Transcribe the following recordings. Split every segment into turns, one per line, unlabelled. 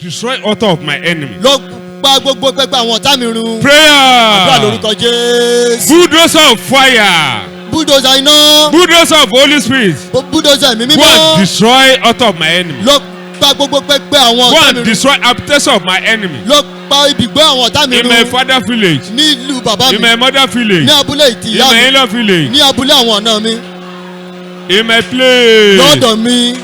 Destroy altar of my enemy.
lọ pa gbogbo pẹpẹ àwọn ọ̀tá mi run. àdúrà
Prayer.
lórúkọ Jésù.
Bulldozer of fire.
búdòzà iná.
Bulldozer of Holy Spirit.
búdòzà ẹ̀mí
Go and
mímọ́.
destroy altar of my enemy.
lọ pa gbogbo pẹpẹ àwọn
Go
ọ̀tá mi
and
run.
destroy habitation of my enemy.
lọ pa ibùgbé àwọn ọ̀tá mi
In
run.
my father village.
ní ìlú bàbá mi.
In my mother village.
ní abúlé ìtì
In
ìyá
my
mi.
in-law village.
ní abúlé àwọn ọ̀nà mi.
In my place.
lọ́dọ̀ mi.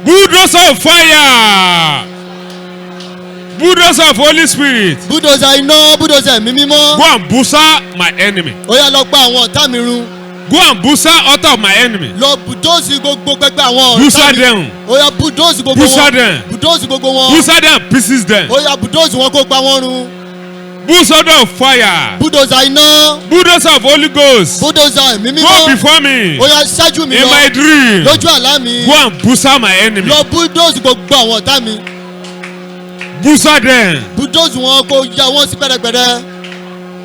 Bulldozer of fire. Bulldozer of Holy Spirit.
búdòzà iná. búdòzà ẹ̀mí mímọ́.
Go and bulldoze my enemy.
ó yá lọ pa àwọn ọ̀tá mi run.
Go and bulldoze altar of my enemy.
lọ bùdóòsì gbogbo pẹpẹ àwọn ọ̀tá
Bulldoze
mi.
them.
ó yá bùdóòsì gbogbo
Bulldoze
wọn.
them.
bùdóòsì gbogbo wọn.
Bulldoze them and pieces them.
ó yá bùdóòsì wọn kó pa wọn run.
Bulldozer of fire.
búdòzà iná.
Bulldozer of Holy Ghost.
búdòzà ẹ̀mí
Go
mímọ́.
before me.
ó yá ṣáájú mi
In
lọ.
my dream.
lójú àlá mi.
Go and bulldoze my enemy.
lọ búdóòsì gbogbo àwọn ọ̀tá mi.
Bulldoze them.
búdóòsì wọn kó ya wọn sí pẹ́rẹpẹ́rẹ.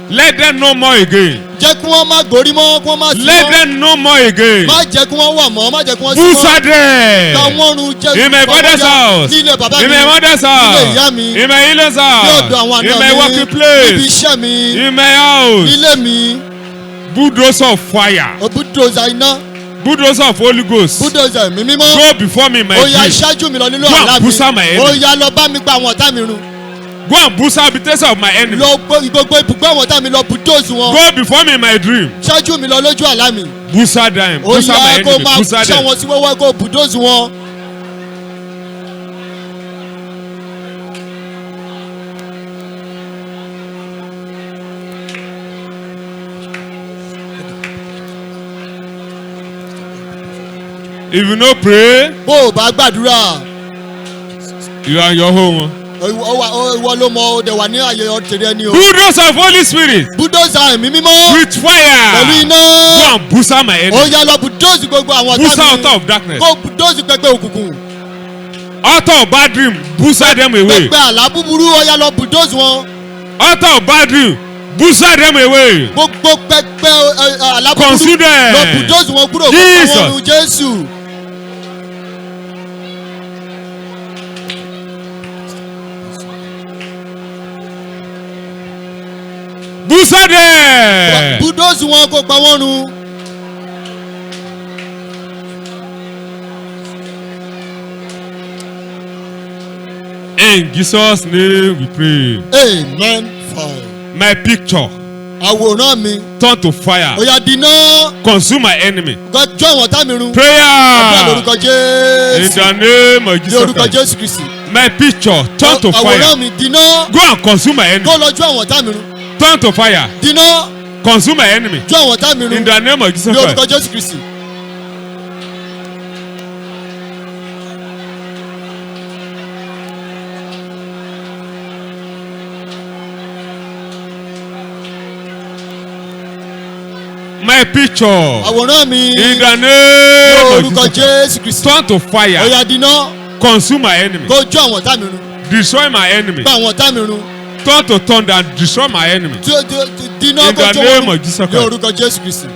Let them no more again.
jẹ́ kí wọ́n má gorí mọ́ kí wọ́n má sí
Let
mọ́.
them no more again.
má jẹ́ kí wọ́n wà mọ́ má jẹ́ kí wọ́n sí
Bulldoze
mọ́.
them.
ká wọ́n run jẹ́
In my father's house.
ní ilé bàbá mi.
In my mother's
ní ilé
house.
ìyá mi.
In my in-laws
ní ọ̀dọ̀ àwọn
house.
àna
In
mi.
my working
níbi
place.
iṣẹ́ mi.
In my house.
nílé mi.
Bulldozer of fire.
búdòzà iná.
Bulldozer of Holy Ghost.
búdòzà ẹ̀mí mímọ́.
Go before me in my
ó yá
dream.
ṣáájú mi lọ nínú
Go and
àlá mi.
bulldoze my enemy.
ó yá lọ bá mi pa àwọn ọ̀tá mi run.
Go and bulldoze habitation of my enemy.
lọ gbogbo ibùgbé àwọn ọ̀tá mi lọ bùdóòsì wọn.
Go before me in my dream.
ṣáájú mi lọ lójú àlá mi.
Bulldoze them.
ó
Bulldoze my
yá kó
enemy.
máa
Bulldoze
ṣá
them.
wọn sí wẹ́wẹ́ kó bùdóòsì wọn.
If you no pray,
bó o bá gbàdúrà
you are your home.
ìwọ ló mọ òde wà ní àyè ọ̀tẹ̀rẹ̀ ni o.
Bulldozer of Holy Spirit.
búdóòsì ẹ̀mí mímọ́.
With fire.
pẹ̀lú iná.
Go and bulldoze my
ó
enemy.
yá lọ bùdóòsì gbogbo àwọn
Bulldoze
ọ̀tá
altar
mi.
of darkness.
kó bùdóòsì pẹpẹ òkùnkùn.
Altar of bad dream. Bulldoze them away.
pẹpẹ àlá búburú ó yá lọ bùdóòsì wọn.
Altar of bad dream. Bulldoze them away.
gbogbo pẹpẹ àlá búburú
Consider.
lọ bùdóòsì wọn kúrò.
Jesus.
kó wọn run Jésù.
Bulldoze them.
bùdóòsì wọn kó pa wọn run.
In Jesus' name we pray.
amen. fire.
My picture
àwòrán mi.
turn to fire.
ó yá dínà.
Consume my enemy.
gọjọ́ àwọn ọ̀tá mi run. àdúrà
Prayer.
lórúkọ
In
Jésù.
the name of
ní
Jesus
orúkọ
Christ.
Jésù Kristi.
My picture turn to fire.
àwòrán mi dínà.
Go and consume my enemy.
kó lọ jó àwọn ọ̀tá mi run.
Turn to fire.
dínà.
Consume my enemy.
jó àwọn ọ̀tá mi
In
run.
the name of Jesus
ní orúkọ
Christ.
Jésù Kristi.
My picture.
àwòrán mi.
In the
ní
name of
orúkọ
Jesus Christ.
Jésù Kristi.
Turn to
ó
fire.
yá dínà.
Consume my enemy.
kó jó àwọn ọ̀tá mi run.
Destroy my enemy.
pa àwọn ọ̀tá mi run.
Turn to thunder and destroy my enemy.
dínà
In
kó
the
jó
name
wọn
of Jesus
ní
Christ.
orúkọ Jésù Kristi.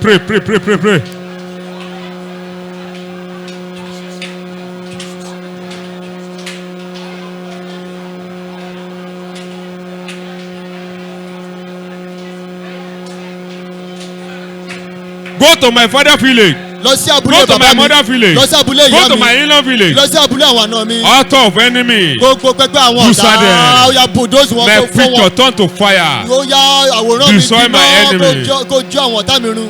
Pray, pray, pray, pray, pray. Go to my father village.
lọ sí
Go
abúlé
to my
bàbá mi.
mother village.
lọ sí abúlé
Go
ìyá
to
mi.
my in-law village.
lọ sí abúlé àwọn àna mi.
Altar of enemy.
gbogbo pẹpẹ àwọn
Busa
ọ̀tá.
them.
ó yá bùdóòsì wọn
My
kó fọ́
picture
wọn.
turn to fire.
ó yá àwòrán mi
Destroy my
dínà
enemy.
kó jó àwọn ọ̀tá mi run.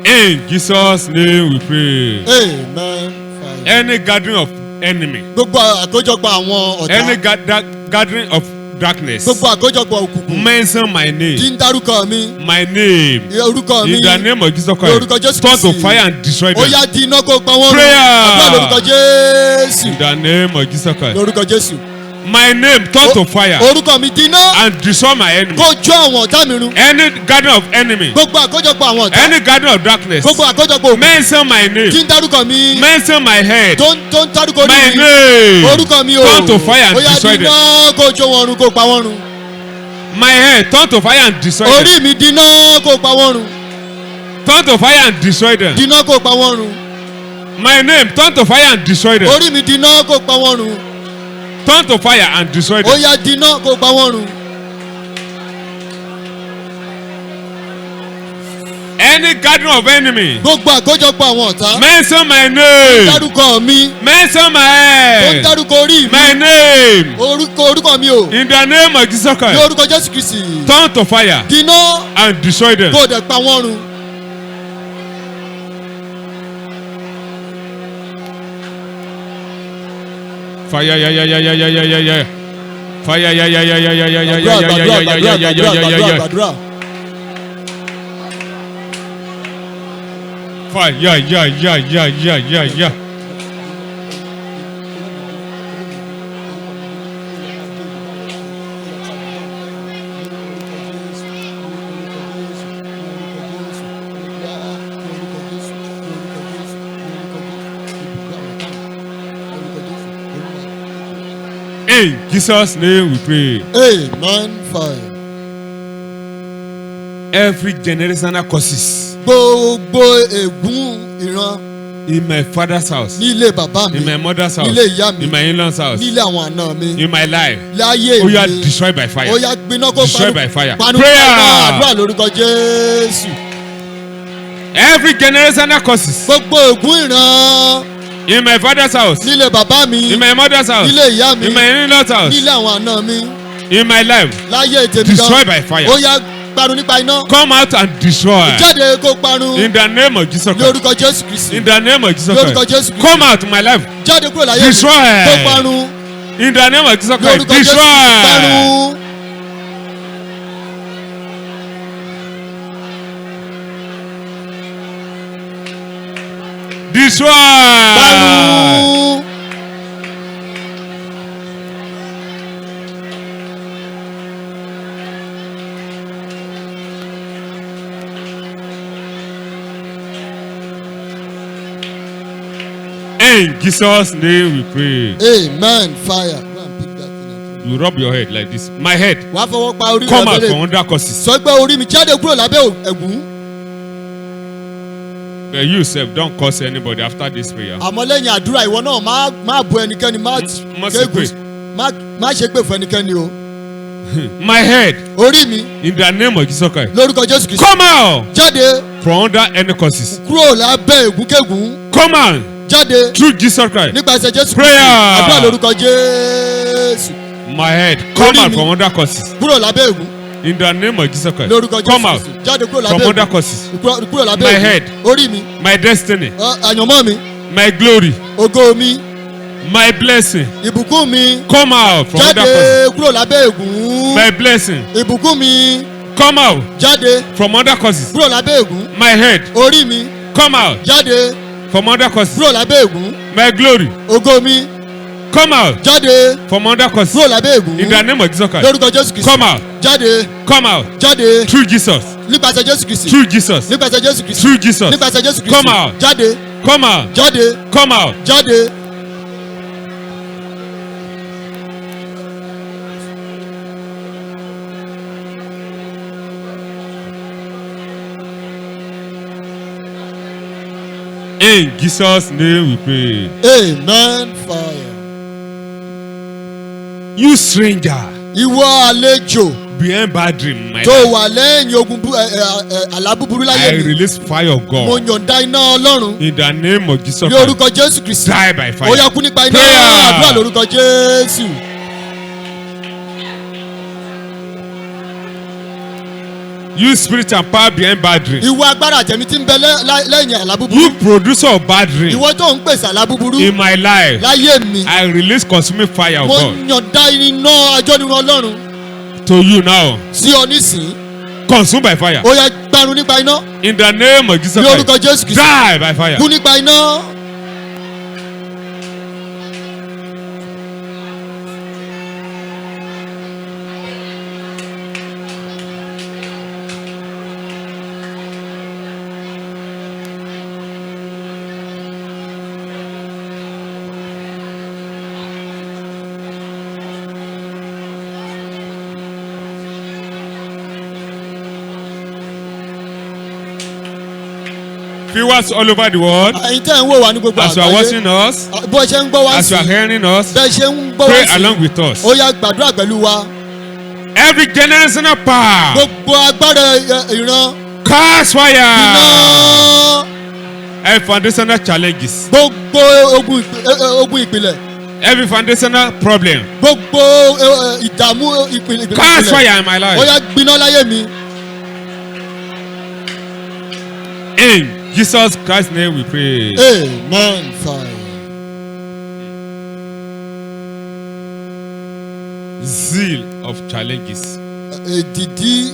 In Jesus' name we pray.
amen. fire.
Any gathering of enemy.
gbogbo àkójọpọ̀ àwọn
Any
ọ̀tá.
gathering of darkness.
Gbogbo àkójọpọ̀ òkùnkùn.
Mention my name.
Tí ń dárúkọ mi.
My name.
Orúkọ mi.
In the name of Jesus
Lórúkọ
Christ.
Jésù
Turn to
Kristi.
fire and destroy
Ó
them.
yá di iná kó pa wọ́n run.
Prayer.
Àdúrà lórúkọ Jésù.
In the name of Jesus Christ.
Lórúkọ Jésù.
My name turn to fire
Orúkọ mi di iná.
and destroy my enemy.
Kó jó àwọn ọ̀tá mi run.
Any garden of enemy.
Gbogbo àkójọpọ̀ àwọn ọ̀tá.
Any garden of darkness.
Gbogbo àkójọpọ̀ òkùnkùn.
Mention my
Tí
name.
ń dárúkọ mi.
Mention my head.
Tó ń dárúkọ orí
My
mi.
name.
Orúkọ mi o.
Turn to fire and
Ó yá
destroy
di
them.
iná kó jó wọn run kó pa wọ́n run.
My head turn to fire and destroy them.
Orí mi di iná kó pa wọ́n run.
Turn to fire and destroy them.
Di iná kó pa wọ́n run.
My name turn to fire and destroy them.
Orí mi di iná kó pa wọ́n run.
Turn to fire and destroy
Ó
them.
yá di iná kó pa wọ́n run.
Any garden of enemy.
Gbogbo àkójọpọ̀ àwọn ọ̀tá.
Mention my name.
Dárúkọ mi.
Mention my
Tó ń
head.
dárúkọ orí mi.
My name.
Orúkọ mi o.
In the name of Jesus
Ní
Christ.
orúkọ Jésù Kristi.
Turn to fire
Di iná
and destroy them.
kó dẹ̀ pa wọ́n run.
Fire ya ya ya ya ya ya ya ya. Fire ya ya ya ya ya ya ya ya
Gbàdúrà
ya ya ya ya ya ya ya ya ya.
gbàdúrà.
Fire ya ya ya ya ya ya ya. In Jesus' name we pray.
Amen. Fire.
Every generational curses
Gbogbo ègún ìran
in my father's house,
ní ilé bàbá mi.
in my mother's house,
Nílé ìyá mi.
in my in-laws house,
Ní ilé àwọn àna mi.
in my life.
Láyé
Oh, you are
mi.
destroyed by fire.
Ó yá gbiná kó
Destroyed by fire.
panu
Prayer.
àdúrà lórúkọ Jésù.
Every generational curses
Gbogbo ègún ìran
in my father's house,
ní ilé bàbá mi.
in my mother's house,
Nílé ìyá mi.
in my in-laws house,
Ní ilé àwọn àna mi.
in my life.
Láyé tèmi
Destroyed
gan.
by fire.
Ó yá parun nípa iná.
Come out and destroy.
Jáde kó parun.
In the name of Jesus
Ní
Christ.
orúkọ Jésù Kristi.
In the name of Jesus
Lórúkọ
Christ.
Jésù Kristi.
Come out my life.
Jáde kúrò láyé mi.
Destroy.
Kó parun.
In the name of Jesus Christ.
Lórúkọ Jésù Kristi.
Destroy.
Parun.
Destroy.
Parun.
In Jesus' name we pray.
Amen. Fire. Go and pick that thing and
You rub your head like this. My head.
throw. Wàá fọwọ́ pa orí
Come out
rẹ̀
from
bẹ́lẹ̀.
under curses.
Sọ pé orí mi jáde kúrò lábẹ́ ẹ̀gún.
But you self don't curse anybody after this prayer.
Àmọ́ lẹ́yìn àdúrà ìwọ náà má bu ẹnikẹ́ni má
ṣe pé.
má ṣe pé fún ẹnikẹ́ni o.
My head.
Orí mi
In the name of Jesus Christ.
lórúkọ Jésù Kristi.
Come out
Jáde
from under any curses.
kúrò lábẹ́ ègúnkégún.
Come out
Jáde
through Jesus Christ.
nípasẹ̀ Jésù Kristi.
Prayer.
Àdúrà lórúkọ Jésù.
My head. Come
Orí
out
mi.
from under curses.
Kúrò lábẹ́ ègún.
In the name of Jesus Christ.
Lórúkọ Jésù
Come out
Kristi. Jáde kúrò
from
lábẹ́
under
ègún.
curses.
Kúrò lábẹ́
My
ègún.
head.
Orí mi.
My destiny.
Àyànmọ́ mi.
My glory.
Ògo mi.
My blessing.
Ìbùkún mi.
Come out from under
Jáde
curses.
kúrò lábẹ́ ègún.
My blessing.
Ìbùkún mi.
Come out
Jáde
from under curses.
kúrò lábẹ́ ègún.
My head.
Orí mi.
Come out
Jáde
from under curses.
kúrò lábẹ́ ègún.
My glory.
Ògo mi.
Come out
Jáde
from under curses.
kúrò lábẹ́ ègún.
In the name of Jesus Christ.
Lórúkọ Jésù Kristi.
Come out.
Jáde
Come out
jáde
through Jesus.
nípasẹ̀ Jésù Kristi.
Through Jesus.
Nípasẹ̀ Jésù Kristi.
Through Jesus.
Nípasẹ̀ Jésù Kristi.
Come out.
Jáde
Come out.
jáde
Come out.
jáde.
In Jesus' name we pray.
Amen. Fire.
You stranger
Ìwọ àlejò
behind bad dream, my
tó
life.
wà lẹ́yìn ogun àlá búburú
I
láyé mi.
release fire of
Mo
God.
yọ̀ǹda iná Ọlọ́run
In the name of Jesus
ní
Christ.
orúkọ Jésù Kristi.
Die by fire.
Ó yá kú nípa iná
Prayer.
àdúrà lórúkọ Jésù.
You spirit and power behind bad dream.
Ìwọ agbára àjẹmí tí ń bẹ lẹ́yìn àlá búburú.
You producer of bad dream.
Ìwọ tó ń pèsè àlá búburú
In my life,
láyé mi.
I release consuming fire of
Mo
God.
yọ̀ǹda iná ajọ́nirun Ọlọ́run
To you now.
sí ọ nísìn.
Consumed by fire.
Ó yá gbárùn nípa iná.
In the name of Jesus
Ní orúkọ
Christ.
Jésù Kristi.
Die by fire.
Kú nípa iná.
Viewers all over the world.
Ẹ̀yin tẹ́ ń wò wá ní gbogbo
As you are watching us.
Bó ṣe ń gbọ́ wá
As you are
sí.
hearing us.
Bẹ́ẹ̀ ṣe ń gbọ́ wá
Pray
sí.
along with us.
Ó yá gbàdúrà pẹ̀lú wa.
Every generational power.
Gbogbo agbára ìran.
Cast fire.
Iná.
Every foundational challenges.
Gbogbo ogun ìpìlẹ̀.
Every foundational problem.
Gbogbo ìdààmú ìpìlẹ̀.
Cast fire in my life.
Ó yá gbiná láyé mi.
In Jesus Christ's name we pray.
Amen. Fire.
Zeal of challenges.
Èdìdí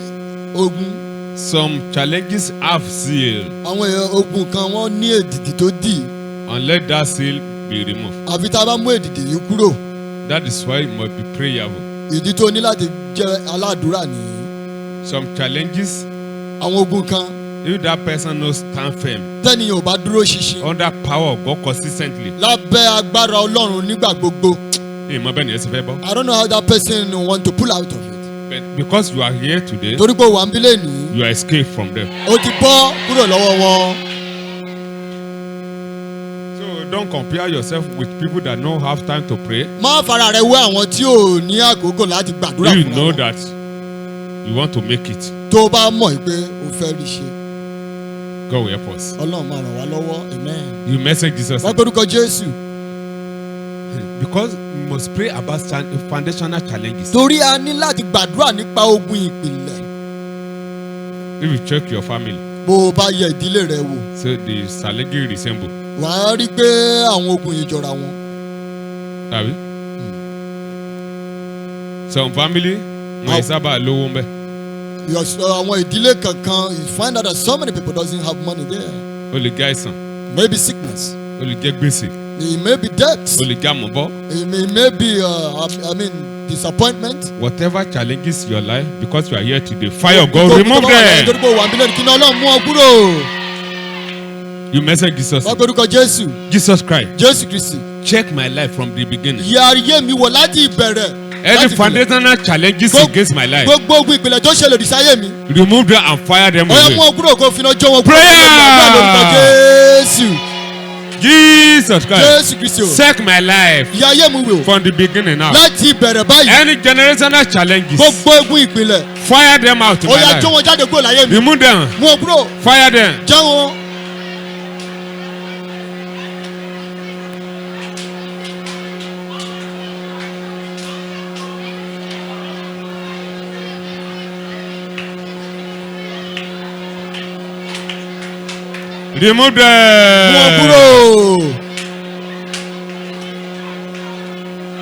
ogun.
Some challenges have zeal.
Àwọn ogun kan wọ́n ní èdìdí tó dì.
And let that zeal be removed.
Àfi tá a bá mú èdìdí yìí kúrò.
That is why you must be prayerful.
Ìdí tó ní láti jẹ́ aládùúrà nìyí.
Some challenges,
Àwọn ogun kan.
if that person knows stand firm
Tẹ́niyàn ò bá dúró ṣinṣin.
under power of God consistently.
Lábẹ́ agbára Ọlọ́run nígbà gbogbo.
But
I don't know how that person want to pull out of it.
because you are here today,
Torí pé wà ń bílẹ̀ ní.
you escape from them.
O ti bọ́ kúrò lọ́wọ́ wọn.
So don't compare yourself with people that don't have time to pray.
Má fara rẹ wé àwọn tí ò ní àkókò láti gbàdúrà
You
fún
know
wọn.
that you want to make it.
Tó o bá mọ̀ pé o fẹ́ rí ṣe.
God will help us.
Ọlọ́run máa ràn wá lọ́wọ́. Amen.
You message Jesus.
Wọ́n gbórúkọ Jésù.
Because we must pray about foundational challenges.
Torí a ní láti gbàdúrà nípa ogun ìpìlẹ̀.
If you check your family,
Bó o bá yẹ ìdílé rẹ wò.
so the challenges resemble.
Wà á rí pé àwọn ogun yìí jọra wọn.
Have you? Some family, wọ́n sábà lówó ń bẹ.
Àwọn ìdílé kankan, you find out that so many people doesn't have money there.
O lè jẹ́ àìsàn.
Maybe sickness.
O lè jẹ́ gbèsè.
It may be debt.
O lè jẹ́ àmúbọ́.
It may be, disappointment.
Whatever challenges your life, because you are here today, fire of God remove them.
Torí pé wà nílẹ̀ kí ni Ọlọ́run mú ọ kúrò.
You message Jesus.
Wọ́n gbórúkọ Jésù.
Jesus Christ.
Jésù Kristi.
Check my life from the beginning.
Yẹ ayé mi wò láti ìbẹ̀rẹ̀.
Any foundational challenges against my life,
Gbogbo ogun ìpìlẹ̀ tó ṣẹlẹ̀ òdì sáyé mi.
remove them and fire them
Ó yá
away.
mú ọ kúrò kó fi iná jó wọn kúrò.
Prayer.
Lórúkọ Jésù.
Jesus Christ.
Jésù Kristi o.
Check my life
Yẹ ayé mi wò.
from the beginning now.
Láti ìbẹ̀rẹ̀ báyìí.
Any generational challenges,
Gbogbo ogun ìpìlẹ̀.
fire them out in
Ó
my
yá jó
life.
wọn jáde kúrò láyé mi.
Remove them,
Mú ọ kúrò.
fire them.
Já wọn.
Remove
Mú ọ
them.
kúrò.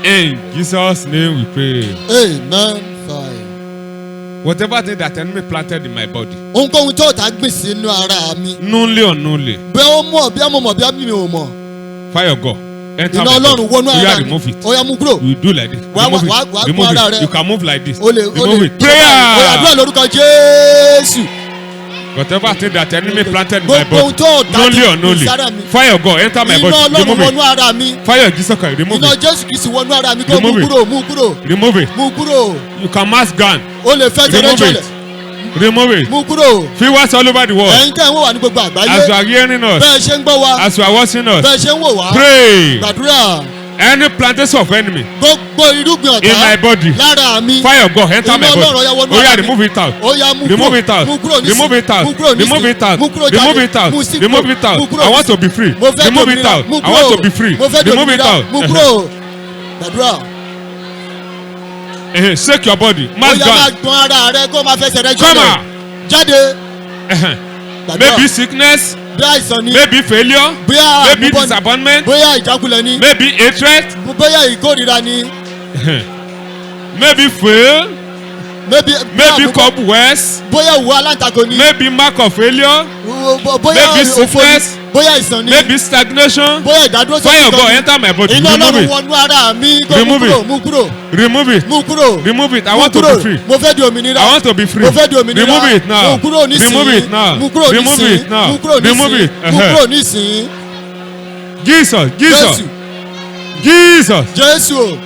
In Jesus' name we pray.
Amen. Fire.
Whatever thing that enemy planted in my body,
Ohunkóhun tó ta gbìn sínú ara mi.
knowingly or unknowingly,
Bí ó mọ̀ bí mo mọ̀ bí mi ò mọ̀.
fire of God. Enter
Iná
my
Ọlọ́run
body.
wọnú
You
ara
have
mi.
remove it.
Ó yá mú kúrò.
You do like this. Remove it. Remove it. You can move like this. Remove it.
Ó yá dúró
Prayer.
lórúkọ Jésù.
Whatever thing that enemy planted in my
Gbogbo ohun
body,
tó ta
knowingly or
gbìn
unknowingly,
sára mi.
fire of God enter my
Iná
body.
Ọlọ́run
Remove
wọnú
it.
ara mi.
Fire of Jesus Christ. Remove
Iná
it.
Jésù Kristi wọnú ara mi kó mú
Remove it.
kúrò mú kúrò
Remove it.
mú kúrò.
You can mask gun.
Ó lè fẹ́ tẹ̀lé
Remove
jọlẹ̀.
it. Remove it.
Mú kúrò.
Viewers all over the world,
Ẹ̀yin tẹ́ ń wò wá ní gbogbo àgbáyé.
as you are hearing us,
Bẹ́ẹ̀ ṣe ń gbọ́ wa.
as you are watching us,
Bẹ́ẹ̀ ṣe ń wò wá.
pray.
Gbàdúrà.
Any plantation of enemy
Gbogbo irúgbìn
in my
ọ̀tá
body,
lára mi.
fire of God enter
Iná
my
Ọlọ́run
body.
ó yá wọnú
Oh yeah,
ara mi.
remove it out.
Ó yá mú
Remove
kúrò.
it out.
Mú kúrò nísìn.
Remove it out.
Mú kúrò nísìn.
Remove it out.
Mú kúrò jáde.
Remove it out.
Mú sí
Remove
kúrò.
it out.
Mú kúrò
I want
nísìn.
to be free.
Mo fẹ́
Remove it
dòmìnira.
out.
Mú
I want
kúrò.
to be free.
Mo fẹ́
Remove it
dòmìnira.
out.
Mú kúrò. Gbàdúrà.
Shake your body.
Ó
Mask
yá máa
gun.
gbọ́n ara rẹ kó máa fẹsẹ̀ rẹ
Come
jọlẹ̀.
on.
Jáde. Gbàdúrà.
Maybe sickness.
Bí àìsàn ni.
Maybe failure.
Bóyá
Maybe
àmúbọ̀ ni.
disappointment.
Bóyá ìjákulẹ̀ ni.
Maybe hatred.
Bóyá ìkórìíra ni.
Maybe fail. maybe cobwebs,
bóyá ìwọ aláǹtakò ni.
maybe mark of failure, maybe sickness,
bóyá ìsàn ni.
maybe stagnation.
bóyá ìdádúró
Fire of God enter my body.
iná
Remove
Ọlọ́run
it.
wọnú ara mi.
Remove it.
mú kúrò.
Remove it.
mú kúrò.
Remove it. I
mú
want to
kúrò.
be free.
mo fẹ́ di òmìnira.
I want to be free.
mo fẹ́ di òmìnira.
Remove it now.
mú kúrò nísìnyí.
Remove it now.
mú kúrò
Remove
nísìnyí.
it now.
mú kúrò
Remove
nísìnyí.
it.
mú kúrò nísìnyí.
Jesus. Jesus.
Jésù.
Jesus.
Jésù o.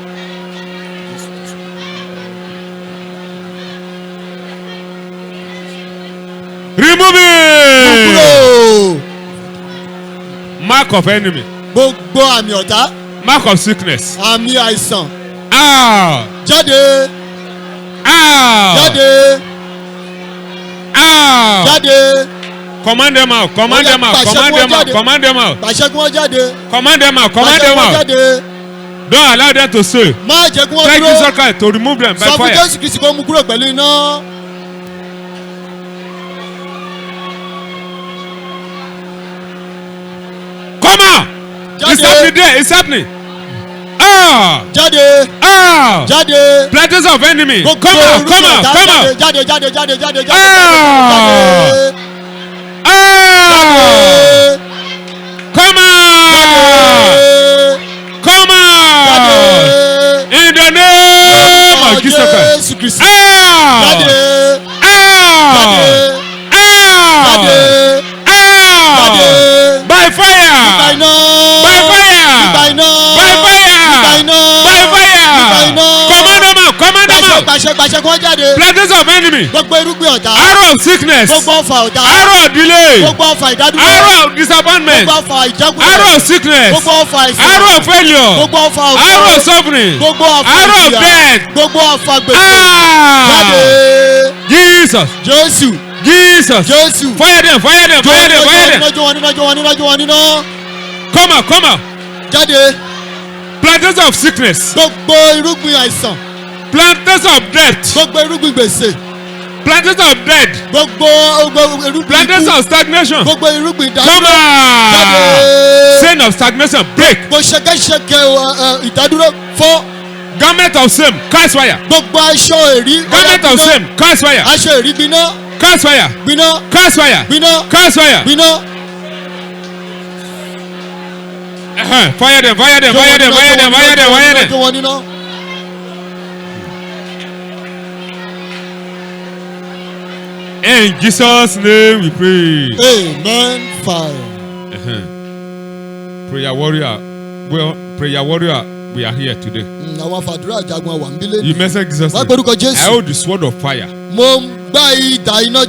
Remove
mú
it.
kúrò.
Mark of enemy.
gbogbo àmì ọ̀tá.
Mark of sickness.
àmì àìsàn.
Out.
jáde.
Out.
jáde.
Out.
jáde.
Command them out. Command them out. Command them out. Command them out.
pàṣẹ kí wọ́n jáde.
Command them out. Command
pàṣẹ kí
them
wọ́n
out.
jáde.
Don't allow them to stay.
má jẹ́ kí wọ́n
Try
dúró.
Jesus Christ to remove them by
sọ fún
fire.
Jésù Kristi kó mú kúrò pẹ̀lú iná.
Come on. It's
jáde.
happening there. It's happening. Ah.
jáde.
Ah.
jáde.
Planters of enemy. Come
gbogbo
on.
orúkọ
Come on.
ọ̀tá
Come on.
jáde jáde jáde jáde jáde
Ah.
jáde.
Ah. Come on. Come on. In the name of Jesus Christ.
Jésù Kristi.
Ah.
jáde.
Ah.
jáde.
Ah.
jáde.
Ah.
jáde.
By fire.
Nípa iná.
By fire.
Nípa iná.
By fire.
Nípa iná.
By fire.
Nípa iná.
Command them out. Command them
pàṣẹ
out.
pàṣẹ kí wọ́n jáde.
Planters of enemy.
gbogbo irúgbìn ọ̀tá.
Arrow of sickness.
gbogbo ọfà ọ̀tá.
Arrow of delay.
gbogbo ọfà ìdádúró.
Arrow of disappointment.
gbogbo ọfà ìjákulẹ̀.
Arrow of sickness.
gbogbo ọfà ìsìn.
Arrow of failure.
gbogbo ọfà òkú.
Arrow of suffering.
gbogbo ọfà
Arrow of
ìjìyà.
death.
gbogbo ọfà gbèsè.
Ah.
jáde.
Jesus.
Jésù.
Jesus.
Jésù.
Fire them. Fire them. Fire them. Fire them.
Jọ wọn níná, jọ wọn níná.
Come on. Come on.
jáde.
Planters of sickness.
gbogbo irúgbìn àìsàn.
Planters of death.
gbogbo irúgbìn gbèsè.
Planters of death.
gbogbo irúgbìn
Planters
ikú.
of stagnation.
gbogbo irúgbìn
Come
ìdádúró.
on.
jáde.
Chain of stagnation. Break.
gbogbo ṣẹkẹṣẹkẹ ìdádúró fọ́.
Garment of shame. Catch fire.
gbogbo aṣọ èrí.
Garment of shame. Catch fire.
aṣọ èrí gbiná.
Catch fire.
gbiná.
Catch fire.
gbiná.
Catch fire.
gbiná.
Fire them. Fire them. Fire them. Fire them. Fire them. Fire them.
jọ wọn níná.
In Jesus' name we pray.
Amen. Fire.
Prayer warrior. Well, prayer warrior, we are here today.
àwọn afàdúrà jagun àwọn àmbílẹ̀
You
ni.
message Jesus.
wọ́n gbórúkọ
I
Jésù.
hold the sword of fire.
mo ń gbá idà iná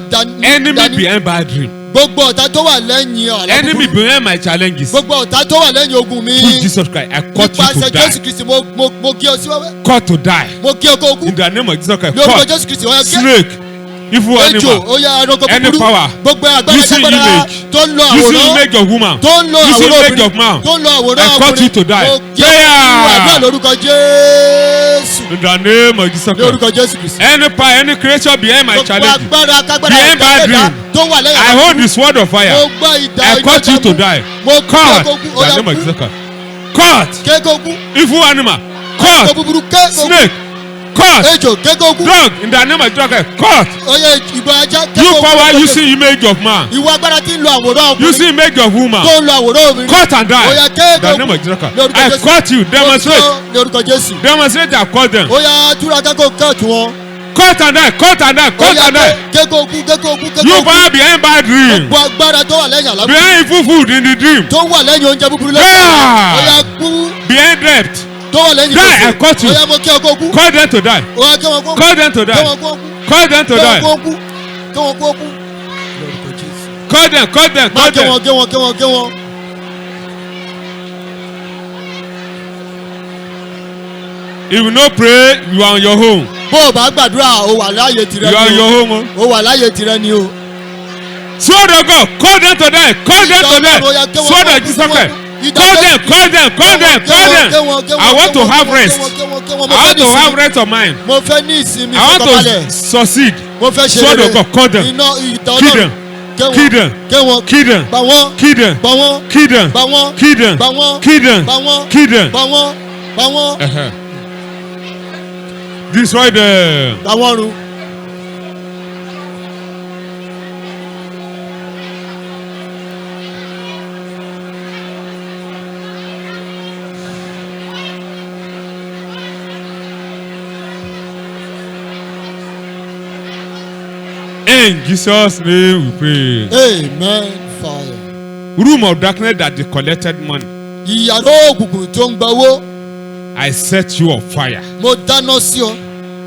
Enemy
dání.
behind bad dream.
gbogbo ọ̀tá tó wà lẹ́yìn àlá
Enemy
búburú.
behind my challenges.
gbogbo ọ̀tá tó wà lẹ́yìn ogun mi.
Through Jesus Christ, I cut you
nípasẹ̀
to
Jésù
die.
Kristi mo gé ọ sí wẹ́wẹ́.
Cut to die.
mo gé ọkọ ogun.
In the name of Jesus Christ,
lórúkọ
cut.
Jésù Kristi wọ́n yẹ gé.
Snake, evil
ejò
animal,
ó yẹ ẹranko
any
búburú.
power,
gbogbo agbára
using
jágbára
image,
tó ń lo
using
àwòrán.
image of woman,
tó ń lo
using
àwòrán
image of
obìnrin.
man.
tó ń lo àwòrán
I cut you to die.
mo gé
Prayer.
àdúrà lórúkọ Jésù.
In the name of Jesus Christ.
lórúkọ Jésù Kristi.
Any power, any creature behind my
gbogbo
challenges,
agbára kágbára
behind bad
ẹ̀dá
dream,
tó wà lẹ́yìn
I hold the sword of fire.
mo gbá idà
I
iná
cut you to
dání.
die.
mo gé
Cut.
ọkọ ogun.
In the name of Jesus Christ. Cut.
kéko ogun.
Evil animal.
ọkọ
Cut.
búburú kéko ogun.
Snake. Cut.
ejò kéko ogun.
Dog. In the name of Jesus Christ. Cut.
oyè ìgbà ajá kéko
You
ogun.
power using image of man,
ìwọ agbára tí ń lo àwòrán ọkùnrin.
using image of woman.
tó ń lo àwòrán obìnrin.
Cut and die.
oyè
In
kéko
the name
ogun.
of Jesus Christ.
Lórúkọ
I
Jésù.
cut you. Demonstrate.
lórúkọ Jésù.
Demonstrate. I cut them.
oyè túra kéko kẹ́ẹ̀tù wọn.
Cut and die. Cut and die. Cut and die.
kéko ogun kéko ogun kéko
You
ogun.
power behind bad dream,
gbogbo agbára tó wà lẹ́yìn àlábù.
behind evil food in the dream,
tó wà lẹ́yìn oúnjẹ búburú lẹ́yìn.
Yeah.
oyè kú.
behind debt.
tó wà lẹ́yìn
Die, I cut you.
oyè mo kí ọkọ ogun.
Call them to die.
oyè kí wọn kó.
Call them to
kí
die.
wọn kó ogun.
Call them to
kí wọn
die.
kó ogun. kí wọn kó ogun. lórúkọ Jésù.
Call them. Call them.
máa
Call
gé wọn
them.
gé wọn gé wọn gé wọn.
If you no pray, you are on your own.
bó o bá gbàdúrà o wà láàyè tirẹ̀
You are on
ni
your
o.
own.
o wà láàyè tirẹ̀ ni o.
Sword of God, call them to die. Call them to die. Sword of Jesus Christ. Call them. Call them. Call them. Call them. I want to have rest. I want to have rest of mind.
mo fẹ́ ní ìsinmi
I want
fọkànbalẹ̀.
to succeed.
mo fẹ́ ṣe
Sword
rere.
of God, call them.
iná ìtọ́
Kill
náà.
them. Kill them.
ké wọn.
Kill them.
bà wọ́n.
Kill them.
bà wọ́n.
Kill them.
bà wọ́n.
Kill them.
bà wọ́n.
Kill them.
bà wọ́n.
Kill them.
bà wọ́n. bà wọ́n.
Destroy them.
bà wọ́n run.
In Jesus' name we pray.
Amen. Fire.
Room of darkness that they collected money.
Ìyàrá òkùnkùn tó ń gbawó.
I set you on fire.
Mo dáná sí ọ.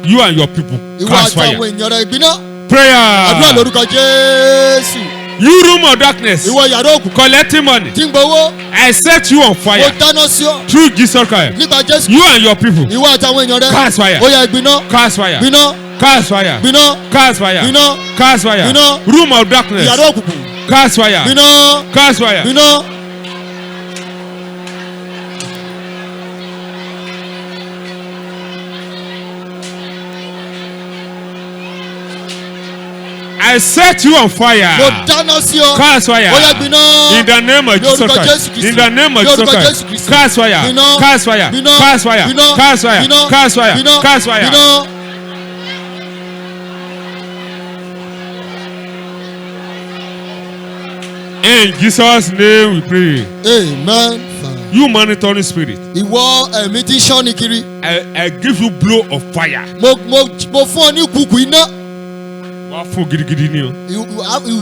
You and your people.
Ìwọ
Cast
àti
fire.
àwọn èèyàn rẹ̀ gbiná.
Prayer.
Àdúrà lórúkọ Jésù.
You room of darkness.
Ìwọ ìyàrá òkùnkùn.
Collecting money.
Tí ń gbowó.
I set you on
Mo
fire.
dáná sí ọ.
Through Jesus Christ.
Nípa Jésù.
You and your people.
Ìwọ àti àwọn èèyàn rẹ̀.
Cast fire.
Ó yá gbiná.
Cast fire.
Gbiná.
Cast fire.
Gbiná.
Cast fire.
Gbiná.
Cast fire.
Gbiná.
Room of darkness.
Ìyàrá òkùnkùn.
Cast fire.
Gbiná.
Cast fire.
Gbiná.
I set you on fire.
Mo dáná sí ọ.
Cast fire.
Ó yá gbiná.
In the name of Jesus
Lórúkọ
Christ.
Jésù Kristi.
In the name of Jesus
Lórúkọ
Christ.
Jésù Kristi.
Cast fire.
Gbiná.
Cast fire.
Gbiná.
Cast fire.
Gbiná.
Cast fire.
Gbiná.
Cast fire.
Gbiná.
Cast fire.
Gbiná.
In Jesus' name we pray.
Amen. Fire.
You monitoring spirit.
Ìwọ ẹ̀mí tí ń ṣọ́ ni kiri.
I give you blow of fire.
Mo fún ọ ní kùkù iná.
Wàá fún gidigidi ni o.
You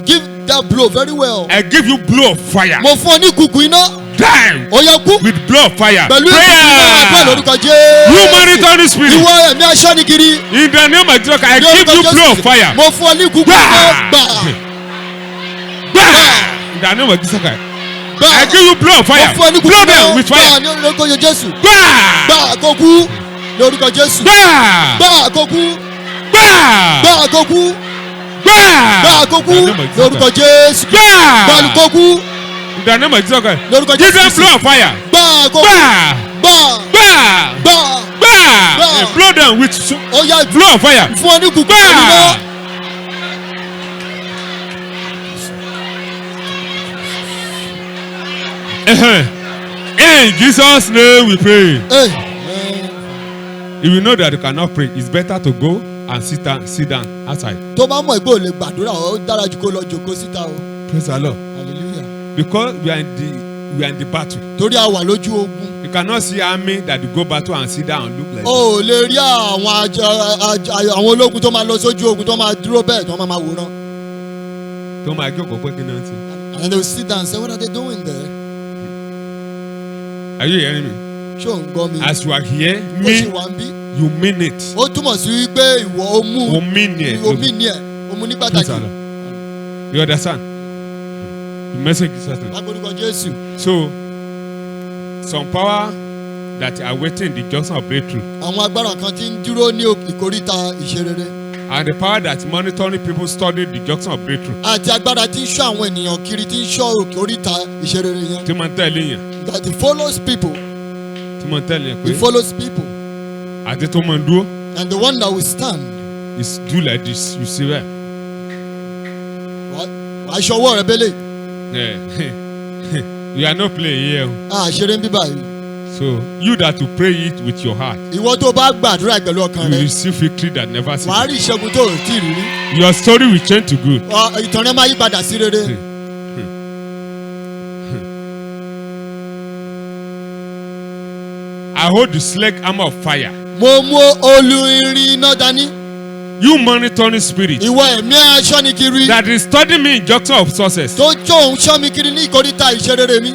give that blow very well.
I give you blow of fire.
Mo fún ọ ní kùkù iná.
Die
Ó yá kú.
with blow of fire.
Pẹ̀lú ìkùkù iná àdúrà
Prayer.
lórúkọ Jésù.
You monitoring spirit.
Ìwọ ẹ̀mí aṣọ́ ni kiri.
In the name of Jesus, I give you blow of fire.
Mo fún ọ ní kùkù iná. Gbà.
In the name of Jesus Christ.
Gbà.
I give you blow of fire.
Mo fún ọ ní kùkù
Blow
iná.
them with
Gbà
fire.
ní orúkọ Jésù.
Gbà.
Gbà kó kú. Lórúkọ Jésù.
Gbà.
Gbà kó kú.
Gbà.
Gbà kó kú.
Gbà.
Gbà kó kú.
In the name of Jesus
Lórúkọ
Christ.
Jésù. Gbà
Gbà.
kó kú.
In the name of Jesus Christ.
Lórúkọ
Give them
Jésù.
blow of fire.
Gbà kó kú.
Gbà.
Gbà.
Gbà.
Gbà.
Gbà.
Gbà.
Blow them with
Ó yá
blow of fire.
fún ọ ní kùkù
Gbà.
iná.
In Jesus' name we pray.
Amen.
If you know that you cannot pray, it's better to go and sit down outside.
Tó bá mọ̀ pé ò lè gbàdúrà ó dára jù kó lọ jókòó síta o.
Praise the Lord.
Hallelujah.
Because we are in the battle.
Torí a wà lójú ogun.
You cannot see army that go battle and sit down and look like
O ò lè rí àwọn ológun tó máa lọ sójú ogun tó máa dúró bẹ́ẹ̀ tó máa wòran.
tó máa jókòó pé kí náà ti.
And they will sit down and say, what are they doing there?
Are you hearing me?
Ṣé ò ń gbọ́ mi?
As you are here,
Ó sì wá ń bí.
you mean it.
Ó túmọ̀ sí wípé ìwọ ó mú.
O mean it.
O mí ni ẹ̀. O mú ní pàtàkì.
You understand? The message is certain.
Lágbórúkọ Jésù.
So, some power that are waiting the junction of breakthrough.
Àwọn agbára kan tí ń dúró ní ìkóríta ìṣerere.
And the power that monitoring people studying the junction of breakthrough.
Àti agbára tí ń ṣọ́ àwọn ènìyàn kiri tí ń ṣọ́ ìkóríta ìṣerere yẹn.
Tí mo ń tẹ̀lé yẹn.
That it follows people.
Tí mo ń tẹ̀lé yẹn pé.
It follows people.
Àti tó máa ń dúró.
And the one that will stand.
Is do like this. You see where?
Wàá ṣọwọ́ rẹ bẹ́lẹ̀.
You are not playing here.
Ṣeré ń bí báyìí.
So you that to pray it with your heart.
Ìwọ tó bá gbàdúrà pẹ̀lú ọkàn
You
rẹ.
receive victory that never ceases.
Wàá rí ìṣẹ́gun tó ò tí ì rírí.
Your story will change to good.
Ìtàn rẹ máa yí padà sí rere.
I hold the sledgehammer of fire.
Mo mú olú irin iná dání.
You monitoring spirit.
Ìwọ ẹ̀mí aṣọ́ ni kiri.
That is studying me in junction of success.
Tó jó òun ṣọ́ mi kiri ní ìkóríta ìṣerere mi.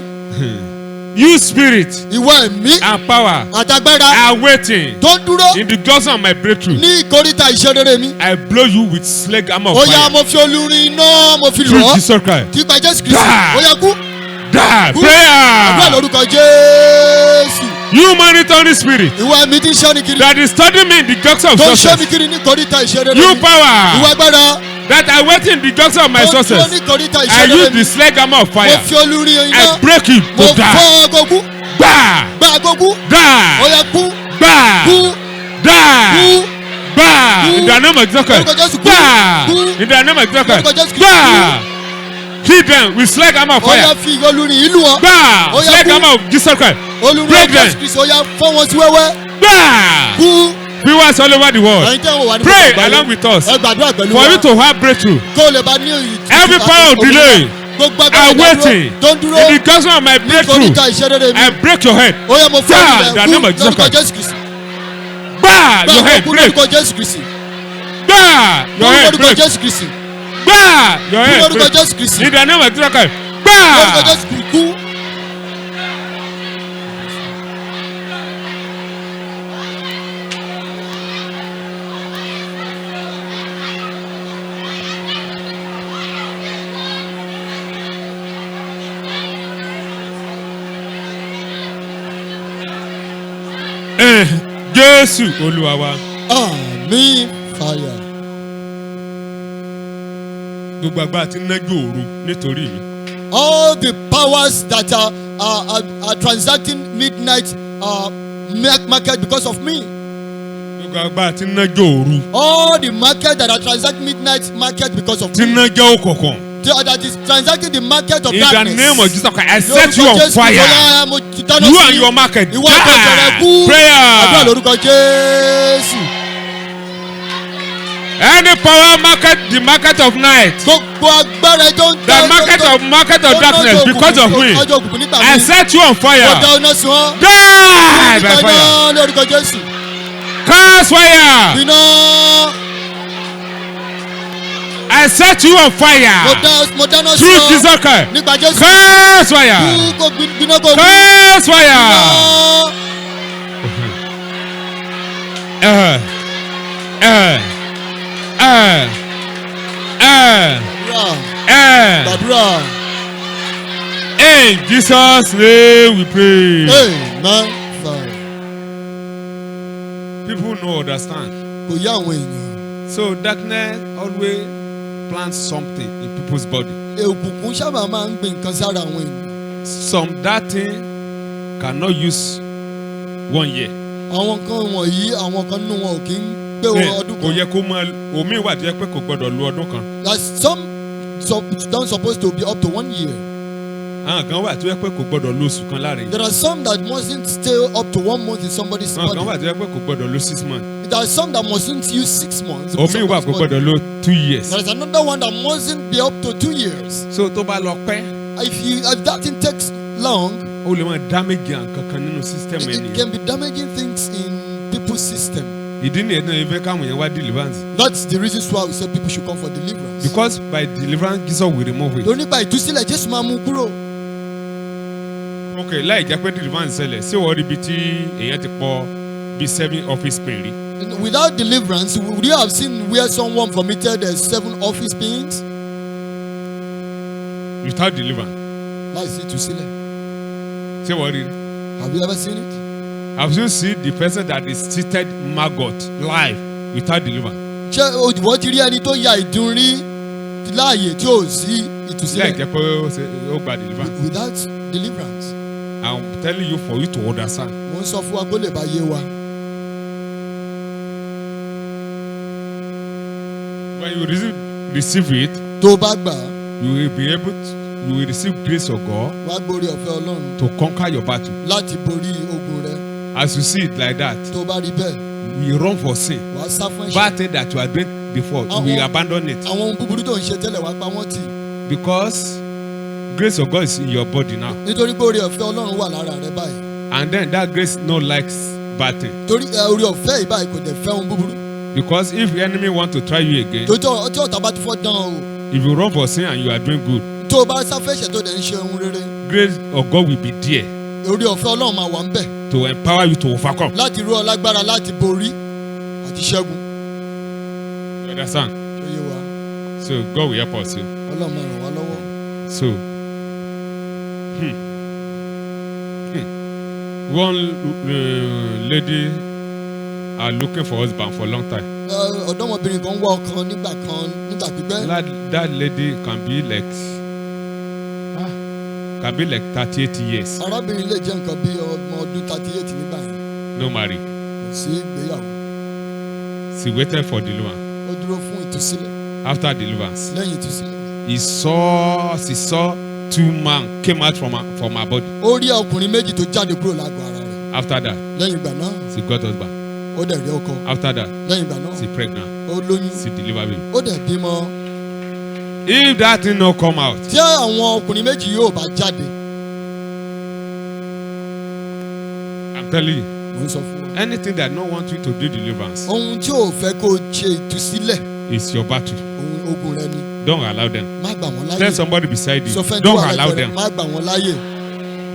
You spirit.
Ìwọ ẹ̀mí.
And power.
Àtàgbára.
Are waiting.
Tó dúró.
In the junction of my breakthrough.
Ní ìkóríta ìṣerere mi.
I blow you with sledgehammer of
Ó
fire.
yá mo fi olú irin iná mo fi lọ.
Through Jesus Christ.
Nípa Jésù Kristi. Ó yá kú.
Die.
Àdúrà
Prayer.
lórúkọ Jésù.
You monitoring spirit.
Ìwọ ẹ̀mí tí ń ṣọ́ ni kiri.
That is studying me in the junction of
Tó ń ṣọ́
success.
mi kiri ní ìkóríta ìṣerere mi.
You power.
Ìwọ agbára.
That I wait in the junction of my
Tó ń
success.
dúró ní ìkóríta
I
ìṣerere
use
mi.
the sledgehammer of
Mo
fire.
fi olú irin iná.
I break it
Mo
to die.
fọ́ agogo.
Bah!
Gba agogo. Ó
Die!
yá kú.
Bah!
Kú.
Die!
Kú.
Bah!
Kú.
In the name of Jesus Christ.
Lórúkọ Jésù, kú.
Bah!
Kú.
In the name of Jesus Christ.
Lórúkọ Jésù, kú.
Bah! Hit them with sledgehammer of
Ó yá
fire.
fi olú irin ìlú wọn.
Bah!
Ó yá,
Sledgehammer of Jesus Christ.
Olú
Break
irin
them.
Jésù Kristi ó yá fọ́ wọn sí wẹ́wẹ́.
Bah!
Kú.
Viewers all over the world.
Ẹ̀yin tẹ́ wọ́n wà ní
Pray
gbogbo
along with us.
Ẹ gbàdúrà pẹ̀lú
For
wa.
you to have breakthrough.
Kó o lè bá ní
Every power of delay.
Gbogbo
I'm
agbára
waiting.
tó ń dúró.
In the junction of my breakthrough.
Nítorí ìṣerere mi.
I break your head.
Ó yá mo fọ́
Die!
ilẹ̀
The
kú
name of Jesus
lórúkọ
Christ.
Jésù Kristi.
Bah! Your
Gbà
head
kú
break.
lórúkọ Jésù Kristi.
Bah! Your head
Lórúkọ
break.
Jésù Kristi.
gbà your head
lórúkọ Jésù Kristi.
in the name of Jesus Christ
lórúkọ
gbà.
Jésù Kristi kú.
Jésù Olúwa wa.
Àmín. Fire.
Gbogbo agbára tí ń nájú òru nítorí mi.
All the powers that are transacting midnight market because of me.
Gbogbo agbára tí ń nájú òru.
All the market that are transacting midnight market because of
tí ń
me.
nájú òkùnkùn.
That is transacting the market of
in
darkness.
the name of Jesus Christ, I set you on fire. You and your market.
Ìwọ àtọ̀jọ̀ rẹ kú. Àdúrà
Prayer.
lórúkọ Jésù.
Any power market, the market of night,
Gbogbo agbára tó ń
the market of darkness because of me.
ọjọ́ òkùnkùn nígbà mi.
I set you on
Ó
fire.
dá ọ̀nà sí wọn.
Die by fire.
Iná lórúkọ Jésù.
Cast fire.
Iná.
I set you on fire.
Mo dáná sí
Through
wọn.
Jesus Christ.
Nígbà Jésù.
Cast fire.
Gbiná kò wú.
Cast fire.
Gbàdúrà.
In Jesus' name we pray.
Amen. Fire.
People no understand.
Kò yá àwọn èèyàn.
So darkness always plants something in people's body.
Òkùnkùn sábà máa ń gbin nǹkan sára àwọn èèyàn.
Some that thing cannot use 1 year.
Àwọn kan wọ̀nyí àwọn kan nínú wọn ò kí ń gbé ọdún
Kò
kan.
yẹ kó máa omi wà tó yẹ pé kò gbọdọ̀ lu ọdún kan.
That some don't supposed to be up to 1 year.
Àwọn kan wà tó yẹ pé kò gbọdọ̀ lu oṣù kan láàrin.
There are some that mustn't stay up to 1 month in somebody's
Àwọn kan
body.
wà tó yẹ pé kò gbọdọ̀ lu 6 months.
There are some that mustn't use 6 months. in
Omi wà
somebody's
kò
body.
gbọdọ̀ lu 2 years.
There is another one that mustn't be up to 2 years.
So tó bá lọ pẹ́,
If that thing takes long,
ó lè máa damage nǹkan kan nínú system
it
ẹni.
can be damaging things in people's system.
Ìdí nìyẹn náà ìfẹ́ káwọn yẹn wá deliverance.
That's the reason why we say people should come for deliverance.
Because by deliverance Jesus will remove it.
Lórí nípa ìtúsílẹ̀ Jésù máa mú kúrò.
Ok, láì jẹ́ pé deliverance ṣẹlẹ̀ ṣé wọ́n rí ibi tí èèyàn ti pọ̀ bí 7 office pin rí.
Without deliverance, would you have seen where someone vomited 7 office pins?
Without deliverance
Láìsí ìtúsílẹ̀.
ṣé wọ́n rí.
Have you ever seen it?
Have you seen the person that is seated maggot live without deliverance?
Ṣé òdìwọ́ ti rí ẹni tó ya ìdun rí láàyè tí ò sí
Láì
ìtúsílẹ̀?
jẹ́ pé ó gba deliverance.
Without deliverance.
I'm telling you for you to understand.
Mo ń sọ fún wa kó lè bá yé wa.
When you receive it,
Tó o bá gbà á,
you will be able to, you will receive grace of God
wá gbórí ọ̀fẹ́ Ọlọ́run
to conquer your battle.
láti borí ogun rẹ.
As you see it like that,
Tó o bá rí bẹ́ẹ̀,
we run for sin.
wàá sá fún ẹ̀ṣẹ̀.
Bad thing that you are doing before, you will abandon it.
Àwọn ohun búburú tó ń ṣe tẹ́lẹ̀ wá pa wọ́n tì.
Because grace of God is in your body now.
Nítorí pé orí ọ̀fẹ́ Ọlọ́run wà lára rẹ báyìí.
And then that grace no likes bad thing.
Torí orí ọ̀fẹ́ yìí báyìí kò dẹ̀ fẹ́ ohun búburú.
Because if the enemy want to try you again,
Torí tí ọ̀tá bá ti fọ́ dán o.
if you run for sin and you are doing good,
Tó o bá sá fún ẹ̀ṣẹ̀ tó dẹ̀ ń ṣe ohun rere.
grace of God will be there
Orí ọ̀fẹ́ Ọlọ́run máa wà ń bẹ̀.
to empower you to overcome.
Láti rú ọ lágbára láti borí àti ṣẹ́gun.
You understand?
Tó yé wa,
So God will help us.
Ọlọ́run máa ràn wá lọ́wọ́.
So, one lady are looking for husband for a long time.
Ọ̀dọ́mọbìnrin kan wá ọkàn nígbà pípẹ́.
That lady can be like 38 years.
Arábìnrin lè jẹ́ nǹkan bí ọmọ ọdún 38 nígbà yẹn.
No marriage.
Kò sí ìgbéyàwó.
She waited for deliverance.
Ó dúró fún ìtúsílẹ̀.
After deliverance,
Lẹ́yìn ìtúsílẹ̀.
she saw 2 men came out from her body.
Ó rí ọkùnrin méjì tó jáde kúrò lágọ̀ọ́ ara rẹ̀.
After that,
Lẹ́yìn ìgbà náà,
she got husband.
ó dẹ̀ rí ọkọ.
After that,
Lẹ́yìn ìgbà náà,
she pregnant.
ó lóyún.
She deliver baby.
Ó dẹ̀ bímọ.
If that thing no come out,
Tí àwọn ọkùnrin méjì yóò bá jáde,
I'm telling you,
mo ń sọ fún wa.
anything that no want you to do deliverance,
Ohun tí ò fẹ́ kó o ṣe ìtúsílẹ̀,
It's your battle.
Ogun rẹ ni.
Don't allow them.
Má gbà wọ́n láyè.
Tell somebody beside you.
Sọ fẹ́
Don't allow them.
Má gbà wọ́n láyè.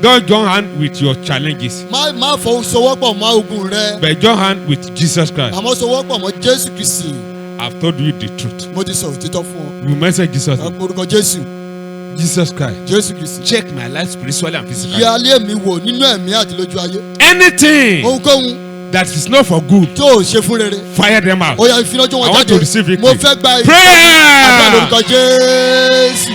Don't join hand with your challenges.
Má fọwọ́sowọ́pọ̀ mọ́ ogun rẹ.
But join hand with Jesus Christ.
Àmọ́ sowọ́pọ̀ mọ́ Jésù Kristi.
I've told you the truth.
Mo ti sọ òtítọ́ fún ọ.
You message Jesus.
Orúkọ Jésù.
Jesus Christ.
Jésù Kristi.
Check my life spiritually and physically.
Yẹ alẹ́ mi wò nínú ẹ̀mí àti lójú ayé.
Anything
Ohunkóhun
that is not for good,
tí o ṣe fún rere.
fire them out.
Ó yá ìfinàjò wọn
I want
jáde.
to receive victory.
Mo fẹ́ gba
Prayer.
orúkọ Jésù.